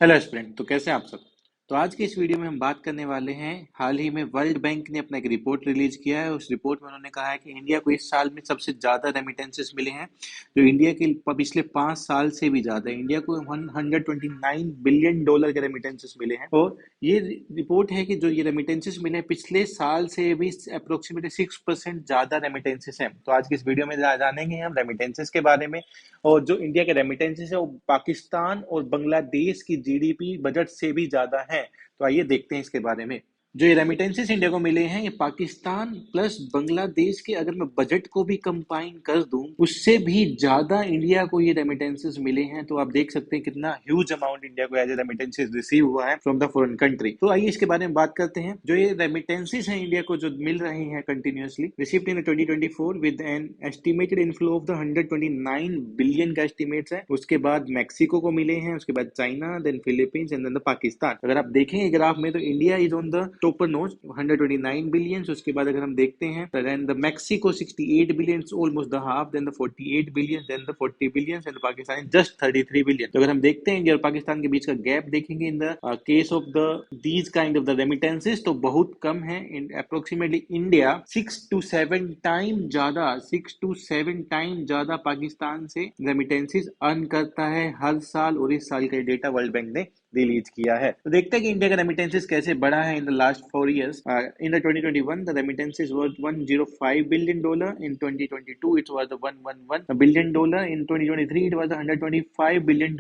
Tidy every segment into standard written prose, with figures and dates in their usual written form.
Hello student. तो कैसे हैं आप सब। तो आज की इस वीडियो में हम बात करने वाले हैं, हाल ही में वर्ल्ड बैंक ने अपना एक रिपोर्ट रिलीज किया है। उस रिपोर्ट में उन्होंने कहा है कि इंडिया को इस साल में सबसे ज़्यादा रेमिटेंसेस मिले हैं, जो इंडिया के पिछले 5 साल से भी ज़्यादा है। इंडिया को $129 बिलियन के रेमिटेंसेस मिले हैं। और ये रिपोर्ट है कि जो ये रेमिटेंसेस मिले हैं पिछले साल से भी अप्रोक्सीमेटली 6% ज़्यादा रेमिटेंसेस हैं। तो आज की इस वीडियो में जानेंगे हम रेमिटेंसेस के बारे में। और जो इंडिया के रेमिटेंसेस है वो पाकिस्तान और बांग्लादेश की जीडीपी बजट से भी ज्यादा है। तो आइए देखते हैं इसके बारे में। जो ये रेमिटेंसेस इंडिया को मिले हैं, ये पाकिस्तान प्लस बांग्लादेश के अगर मैं बजट को भी कंबाइन कर दूं, उससे भी ज्यादा इंडिया को ये रेमिटेंसेस मिले हैं। तो आप देख सकते हैं कितना ह्यूज अमाउंट इंडिया को एज ए रेमिटेंसेस रिसीव हुआ है फ्रॉम द फॉरेन कंट्री। तो आइए इसके बारे में बात करते हैं। जो ये रेमिटेंसेस हैं इंडिया को जो मिल रही हैं continuously received in 2024 with an estimated inflow of the 129 billion का एस्टिमेट्स है। उसके बाद मैक्सिको को मिले हैं, उसके बाद China, then Philippines and then the Pakistan. अगर आप देखेंगे ग्राफ में तो India is on the topper notch 129 billion. उसके बाद अगर हम देखते हैं then the Mexico 68 billion, almost the half, then the 48 billion, then the 40 billion and Pakistan just 33 billion. तो अगर हम देखते हैं इंडिया और पाकिस्तान के बीच का गैप देखेंगे in the case of the these kind of the remittances, तो बहुत कम है। अप्रोक्सीमेटली इंडिया 6 to 7 टाइम ज्यादा पाकिस्तान से रेमिटेंसेस अर्न करता है हर साल। और इस साल का डेटा वर्ल्ड बैंक ने रिलीज किया है। तो देखते हैं कि इंडिया का रेमिटेंसेस कैसे बढ़ा है in the last 4 years। In the 2021 the remittances were $105 billion, in 2022 it was the $111 billion, in 2023 it was the $125 billion,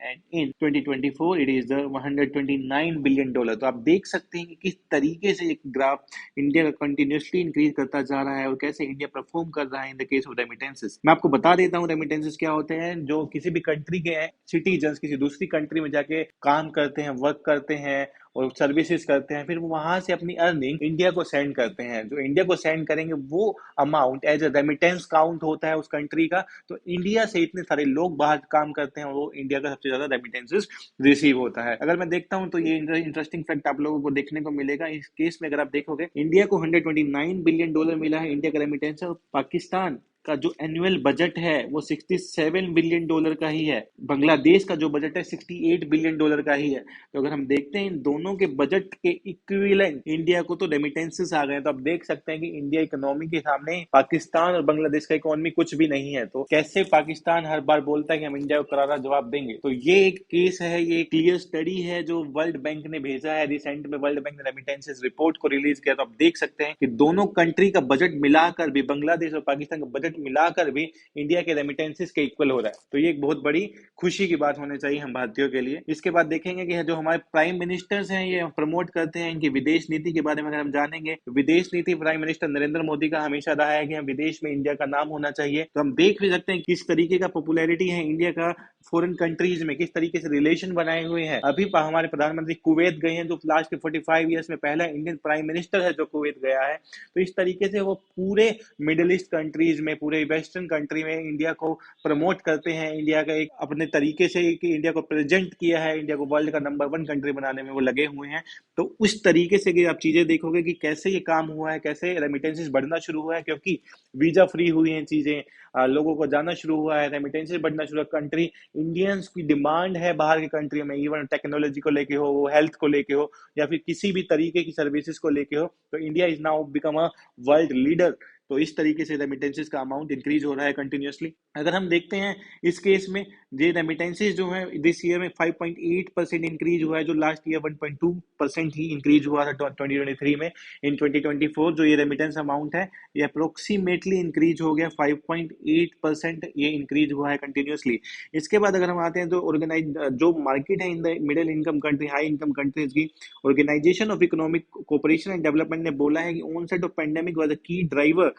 and in 2024 it is the $129 billion. तो आप देख सकते हैं कि किस तरीके से एक ग्राफ इंडिया का कंटिन्यूसली इंक्रीज करता जा रहा है और कैसे इंडिया परफॉर्म कर रहा है in the case of remittances. मैं आपको बता देता हूँ रेमिटेंसेस क्या होते हैं। जो किसी भी कंट्री के सिटीजन किसी दूसरी कंट्री में जाके काम करते हैं, वर्क करते हैं और सर्विसेज करते हैं, फिर वो वहां से अपनी अर्निंग इंडिया को सेंड करते हैं। जो इंडिया को सेंड करेंगे वो amount as a remittance count होता है उस कंट्री का। तो इंडिया से इतने सारे लोग बाहर काम करते हैं और वो इंडिया का सबसे ज्यादा रेमिटेंसेस रिसीव होता है। अगर मैं देखता हूं तो ये इंटरेस्टिंग फैक्ट आप लोगों को देखने को मिलेगा इस केस में। अगर आप देखोगे इंडिया को $129 बिलियन मिला है इंडिया का रेमिटेंस, और पाकिस्तान का जो एनुअल बजट है वो $67 बिलियन का ही है। बांग्लादेश का जो बजट है $68 बिलियन का ही है। तो अगर हम देखते हैं इन दोनों के बजट के इक्विवेलेंट इंडिया को तो रेमिटेंसेस आ गए। तो आप देख सकते हैं कि इंडिया इकोनॉमी के सामने पाकिस्तान और बांग्लादेश का इकोनॉमी कुछ भी नहीं है। तो कैसे पाकिस्तान हर बार बोलता है कि हम इंडिया को करारा जवाब देंगे। तो ये एक केस है, ये क्लियर स्टडी है जो वर्ल्ड बैंक ने भेजा है। रिसेंट में वर्ल्ड बैंक ने रेमिटेंसेस रिपोर्ट को रिलीज किया। तो आप देख सकते हैं कि दोनों कंट्री का बजट मिलाकर भी, बांग्लादेश और पाकिस्तान का बजट मिलाकर भी इंडिया के रेमिटेंसेस के इक्वल हो रहा है। तो ये एक बहुत बड़ी खुशी की बात होनी चाहिए हम भारतीयों के लिए। इसके बाद देखेंगे कि जो हमारे प्राइम मिनिस्टर्स हैं ये प्रमोट करते हैं इनकी विदेश नीति के बारे में। अगर हम जानेंगे तो विदेश नीति प्राइम मिनिस्टर नरेंद्र मोदी का हमेशा रहा है कि हम विदेश में इंडिया का नाम होना चाहिए। तो हम देख भी सकते हैं किस तरीके का पॉपुलैरिटी है इंडिया का फॉरेन कंट्रीज में, किस तरीके से रिलेशन बनाए हुए हैं। अभी हमारे प्रधानमंत्री कुवैत गए हैं, जो लास्ट के 45 ईयर्स में पहला इंडियन प्राइम मिनिस्टर है जो कुवैत गया है। तो इस तरीके से वो पूरे मिडिल ईस्ट कंट्रीज में, पूरे वेस्टर्न कंट्री में इंडिया को प्रमोट करते हैं। इंडिया का एक अपने तरीके से कि इंडिया को प्रेजेंट किया है, इंडिया को वर्ल्ड का नंबर 1 कंट्री बनाने में वो लगे हुए हैं। तो उस तरीके से कि आप चीजें देखोगे कि कैसे ये काम हुआ है, कैसे रेमिटेंसेस बढ़ना शुरू हुआ है, क्योंकि वीजा फ्री हुई हैं चीजें, लोगों को जाना शुरू हुआ है, रेमिटेंसेस बढ़ना शुरू हुआ। कंट्री इंडियंस की डिमांड है बाहर की कंट्री में, इवन टेक्नोलॉजी को लेके हो, हेल्थ को लेके हो, या फिर किसी भी तरीके की सर्विसेज को लेके हो। तो India is now become a world leader. तो इस तरीके से रेमिटेंसेस का अमाउंट इंक्रीज हो रहा है कंटिन्यूअसली। अगर हम देखते हैं इस केस में ये रेमिटेंसेस जो है दिस ईयर में 5.8% इंक्रीज हुआ है, जो लास्ट ईयर 1.2% ही इंक्रीज हुआ था 2023 में। इन 2024 जो ये रेमिटेंस अमाउंट है ये अप्रोक्सीमेटली इंक्रीज हो गया 5.8%, ये इंक्रीज हुआ है कंटिन्यूअसली। इसके बाद अगर हम आते हैं तो ऑर्गेनाइज जो मार्केट है in the middle income country, high income countries की, Organisation of Economic Cooperation and Development ने बोला है कि onset of pandemic was a key driver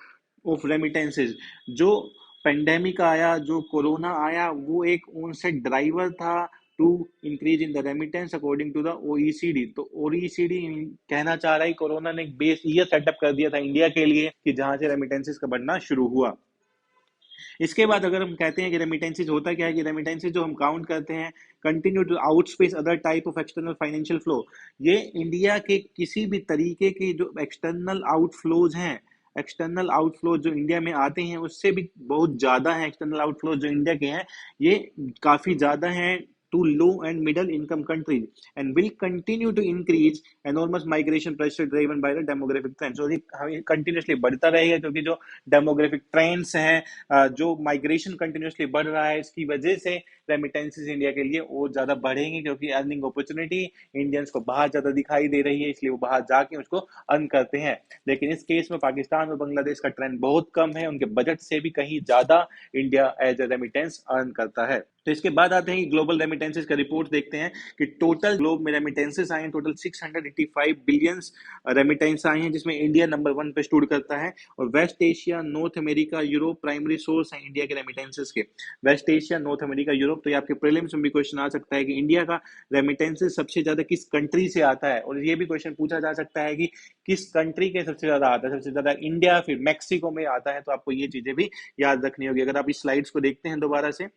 of remittances. जो पेंडेमिक आया, जो कोरोना आया, वो एक ऑनसेट ड्राइवर था to increase in the remittance according to the OECD. तो ओईसीडी कहना चाह रहा है कोरोना ने एक बेस ईयर सेटअप कर दिया था इंडिया के लिए कि जहां से रेमिटेंसेस का बढ़ना शुरू हुआ। इसके बाद अगर हम कहते हैं कि रेमिटेंसेज होता क्या है, कि रेमिटेंसेज जो हम काउंट करते हैं continue to outspace other type of external financial flow. ये इंडिया के किसी भी तरीके के जो एक्सटर्नल आउटफ्लोज हैं, एक्सटर्नल आउटफ्लो जो इंडिया में आते हैं उससे भी बहुत ज्यादा है। एक्सटर्नल आउटफ्लो जो इंडिया के हैं ये काफी ज्यादा हैं to low and middle income countries and will continue to increase enormous migration pressure driven by the demographic trends। और ये हमें कंटिन्यूसली बढ़ता रहेगा क्योंकि जो डेमोग्राफिक ट्रेंड्स हैं, जो माइग्रेशन कंटिन्यूसली बढ़ रहा है, इसकी वजह से रेमिटेंसेस इंडिया के लिए और ज्यादा बढ़ेंगे क्योंकि अर्निंग अपॉर्चुनिटी इंडियंस को बाहर ज्यादा दिखाई दे रही है, इसलिए वो बाहर जाके उसको अर्न करते हैं। लेकिन इस केस में पाकिस्तान और बांग्लादेश का ट्रेंड बहुत कम है, उनके बजट से भी कहीं ज्यादा India as a remittance earn करता है। तो इसके बाद आते हैं ग्लोबल रेमिटेंसेस का रिपोर्ट देखते हैं कि टोटल ग्लोब में रेमिटेंसेस आए हैं, टोटल 685 बिलियन रेमिटेंस आए हैं, जिसमें इंडिया नंबर 1 पे स्टूड करता है। और West Asia, North America, Europe primary source है इंडिया के रेमिटेंसेस के। West Asia, North America, Europe. तो ये आपके प्रीलिम्स में भी क्वेश्चन आ सकता है कि इंडिया का रेमिटेंसेस सबसे ज्यादा किस कंट्री से आता है, और ये भी क्वेश्चन पूछा जा सकता है कि किस कंट्री के सबसे ज्यादा आता है। सबसे ज्यादा इंडिया, फिर मैक्सिको में आता है। तो आपको ये चीजें भी याद रखनी होगी। अगर आप इस स्लाइड्स को देखते हैं दोबारा से,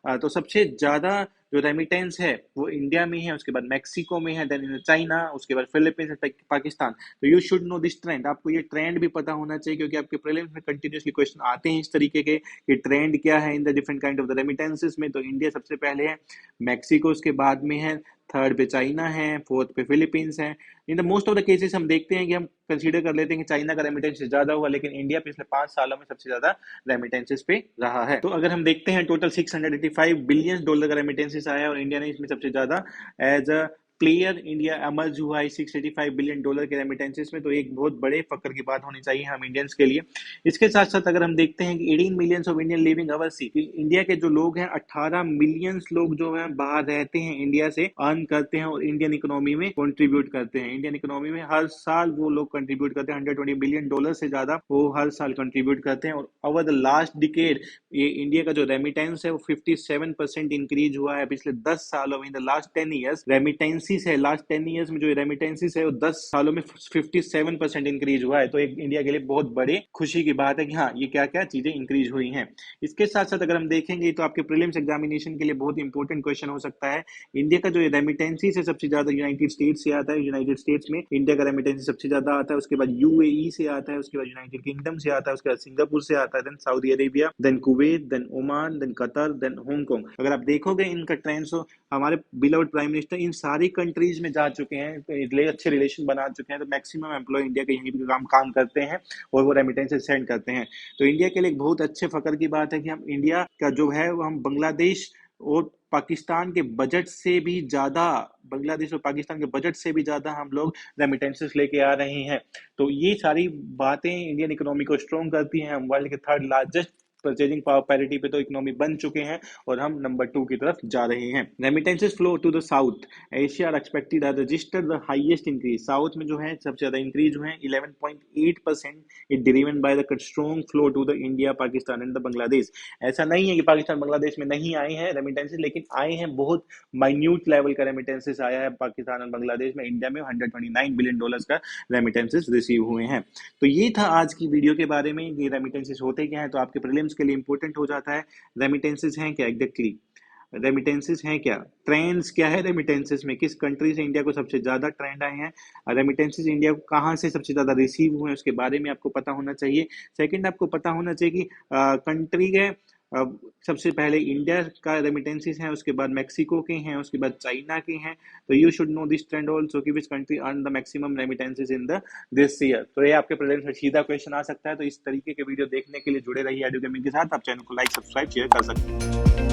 तो सबसे ज्यादा जो रेमिटेंस है वो इंडिया में है, उसके बाद मैक्सिको में है, देन चाइना, उसके बाद फिलीपींस, पाकिस्तान। तो you should know this trend. आपको ये ट्रेंड भी पता होना चाहिए क्योंकि आपके प्रीलिम्स में कंटिन्यूसली क्वेश्चन आते हैं इस तरीके के कि ट्रेंड क्या है in the different kind of the remittances में। तो इंडिया सबसे पहले है, मैक्सिको उसके बाद में है, थर्ड पे चाइना है, फोर्थ पे फिलीपींस है। In the most of the cases हम देखते हैं कि हम कंसीडर कर लेते हैं कि चाइना का रेमिटेंस ज्यादा हुआ, लेकिन इंडिया पिछले 5 सालों में सबसे ज्यादा रेमिटेंसेस पे रहा है। तो अगर हम देखते हैं टोटल $685 बिलियन का रेमिटेंसेस आया है और इंडिया ने इसमें सबसे ज्यादा as a player India emerge हुआ है $685 बिलियन के रेमिटेंसेस में। तो एक बहुत बड़े फक्र की बात होनी चाहिए हम इंडियंस के लिए। इसके साथ साथ अगर हम देखते हैं कि 18 million of Indian living overseas, India के जो लोग हैं 18 मिलियन लोग जो हैं बाहर रहते हैं, इंडिया से अर्न करते हैं और इंडियन इकोनॉमी में कंट्रीब्यूट करते हैं। इंडियन इकोनॉमी में हर साल वो लोग कंट्रीब्यूट करते हैं, $120 बिलियन से ज्यादा वो हर साल कंट्रीब्यूट करते हैं। और ओवर द लास्ट डिकेड ये इंडिया का जो रेमिटेंस है वो 57% इंक्रीज हुआ है पिछले 10 सालों में। In the last 10 years remittances है, लास्ट 10 ईयर्स में जो रेमिटेंसेस है वो 10 सालों में 57% इंक्रीज हुआ है। तो एक इंडिया के लिए बहुत बड़ी खुशी की बात है कि हाँ, ये क्या क्या चीजें इंक्रीज हुई हैं। इसके साथ साथ अगर हम देखेंगे तो आपके प्रीलिम्स एग्जामिनेशन के लिए बहुत इंपॉर्टेंट क्वेश्चन हो सकता है। इंडिया का जो रेमिटेंसेस है सबसे ज्यादा यूनाइटेड स्टेट्स से आता है। यूनाइटेड स्टेट्स में इंडिया का रेमिटेंस सबसे ज्यादा आता है, उसके बाद यूएई से आता है, उसके बाद यूनाइटेड किंगडम से आता है, उसके बाद सिंगापुर से आता है, then Saudi Arabia, then Kuwait, then Oman, then Qatar, then Hong Kong. अगर आप देखोगे इनका ट्रेंड्स, हमारे बिलव्ड प्राइम मिनिस्टर इन सारी कंट्रीज में जा चुके हैं, तो इसलिए अच्छे रिलेशन बना चुके हैं। तो मैक्सिमम एम्प्लॉय इंडिया के यहीं भी काम करते हैं और वो रेमिटेंसेस सेंड करते हैं। तो इंडिया के लिए एक बहुत अच्छे फकर की बात है कि हम इंडिया का जो है वो हम बांग्लादेश और पाकिस्तान के बजट से भी ज्यादा, बांग्लादेश और पाकिस्तान के बजट से भी ज्यादा हम लोग रेमिटेंसेस लेके आ रहे हैं। तो ये सारी बातें इंडियन इकोनॉमी को स्ट्रॉन्ग करती हैं। हम वर्ल्ड के third largest purchasing power parity पे तो इकोनॉमी बन चुके हैं और हम नंबर 2 की तरफ जा रहे हैं। Remittances flow to the South Asia are expected to register the highest increase. South में जो है सबसे ज्यादा इंक्रीज हुए हैं 11.8%। It driven by the strong flow to the India, Pakistan and the Bangladesh. ऐसा नहीं है कि पाकिस्तान बांग्लादेश में नहीं आए हैं रेमिटेंसेस, लेकिन आए हैं, बहुत माइन्यूट लेवल का रेमिटेंसेस आया है पाकिस्तान और बांग्लादेश में। इंडिया में $129 बिलियन का रेमिटेंसेस रिसीव हुए हैं। तो ये था आज की वीडियो के बारे में, ये रेमिटेंसेस होते क्या है। तो आपके प्रीलिम्स के लिए इंपॉर्टेंट हो जाता है रेमिटेंसेस हैं क्या, एग्जैक्टली रेमिटेंसेस हैं क्या, ट्रेंड्स क्या है रेमिटेंसेस में, किस कंट्री से इंडिया को सबसे ज्यादा ट्रेंड आए हैं, रेमिटेंसेस इंडिया को कहाँ से सबसे ज्यादा रिसीव हुए हैं, उसके बारे में आपको पता होना चाहिए। सेकंड, आपको पता होना चाहिए कि कंट्री के सबसे पहले इंडिया का रेमिटेंसेस हैं, उसके बाद मैक्सिको के हैं, उसके बाद चाइना के हैं। तो you should know this trend also कि which country earn the maximum remittances in the this year. तो ये आपके प्रीलिम्स में सीधा क्वेश्चन आ सकता है। तो इस तरीके के वीडियो देखने के लिए जुड़े रहिए एडू गेमिंग के साथ। आप चैनल को लाइक, सब्सक्राइब, शेयर कर सकते हैं।